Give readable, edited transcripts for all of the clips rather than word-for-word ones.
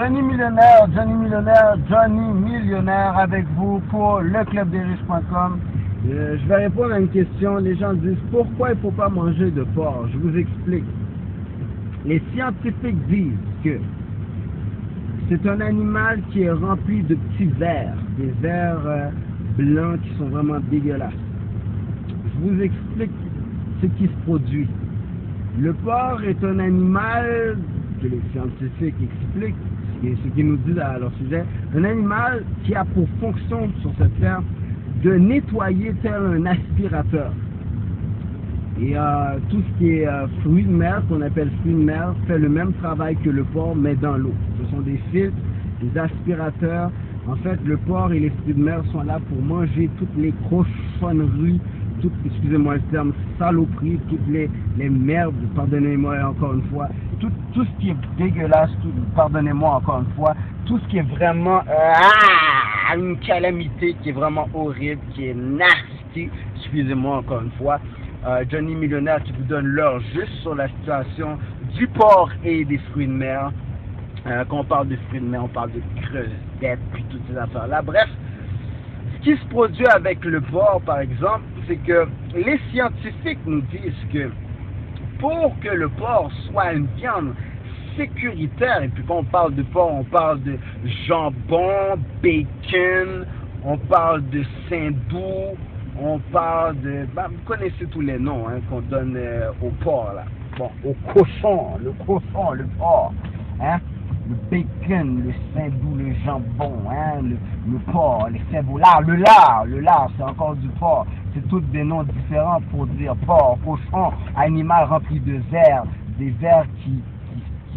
Johnny Millionnaire avec vous pour leclubdesriches.com. Je vais répondre à une question. Les gens disent pourquoi il ne faut pas manger de porc. Je vous explique. Les scientifiques disent que c'est un animal qui est rempli de petits vers, des vers blancs qui sont vraiment dégueulasses. Je vous explique ce qui se produit. Le porc est un animal que les scientifiques expliquent, ce qu'ils nous disent à leur sujet, un animal qui a pour fonction sur cette terre de nettoyer tel un aspirateur. Et tout ce qui est fruits de mer, qu'on appelle fruits de mer, fait le même travail que le porc, mais dans l'eau. Ce sont des filtres, des aspirateurs. En fait, le porc et les fruits de mer sont là pour manger toutes les cochonneries, excusez-moi le terme, saloperies, toutes les merdes, pardonnez-moi encore une fois, tout ce qui est dégueulasse, pardonnez-moi encore une fois, tout ce qui est vraiment une calamité, qui est vraiment horrible, qui est nasty, excusez-moi encore une fois. Johnny Millionnaire qui vous donne l'heure juste sur la situation du porc et des fruits de mer. Quand on parle de fruits de mer, on parle de crevettes, puis toutes ces affaires-là. Bref, ce qui se produit avec le porc, par exemple, c'est que les scientifiques nous disent que pour que le porc soit une viande sécuritaire, et puis quand on parle de porc, on parle de jambon, bacon, on parle de saindoux, on parle de... vous connaissez tous les noms qu'on donne au porc, là. Bon, au cochon, le porc, hein? Le bacon, le saindoux, le jambon, hein? le porc, les cerveaux, le lard, c'est encore du porc. C'est tous des noms différents pour dire porc, cochon, animal rempli de vers, des vers qui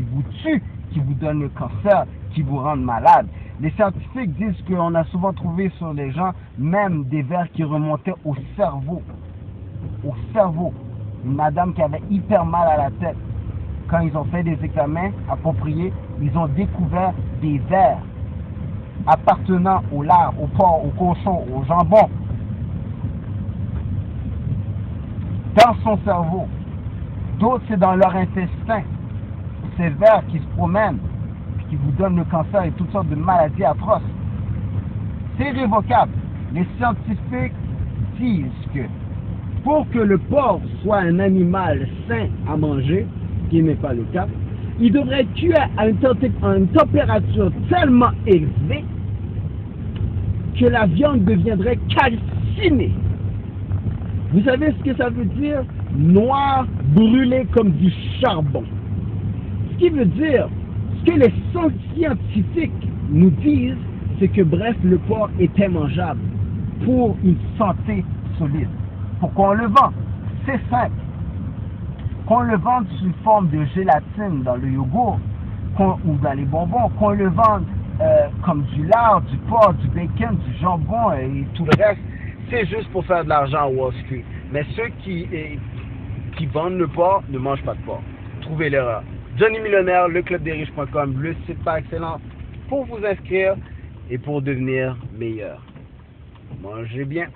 vous tuent, qui vous donnent le cancer, qui vous rendent malade. Les scientifiques disent qu'on a souvent trouvé sur les gens même des vers qui remontaient au cerveau. Au cerveau. Une madame qui avait hyper mal à la tête. Quand ils ont fait des examens appropriés, ils ont découvert des vers appartenant au lard, au porc, au cochon, au jambon, dans son cerveau. D'autres, c'est dans leur intestin. Ces vers qui se promènent, qui vous donnent le cancer et toutes sortes de maladies atroces. C'est irrévocable. Les scientifiques disent que pour que le porc soit un animal sain à manger, ce qui n'est pas le cas, il devrait être cuit à une température tellement élevée que la viande deviendrait calcinée. Vous savez ce que ça veut dire? Noir, brûlé comme du charbon. Ce qui veut dire, ce que les scientifiques nous disent, c'est que bref, le porc est immangeable pour une santé solide. Pourquoi on le vend? C'est simple. Qu'on le vende sous forme de gélatine dans le yogourt ou dans les bonbons, qu'on le vende comme du lard, du porc, du bacon, du jambon et tout le reste, c'est juste pour faire de l'argent à Wall Street. Mais ceux qui vendent le porc ne mangent pas de porc. Trouvez l'erreur. Johnny Millionnaire, leclubdesriches.com, le site par excellence pour vous inscrire et pour devenir meilleur. Mangez bien.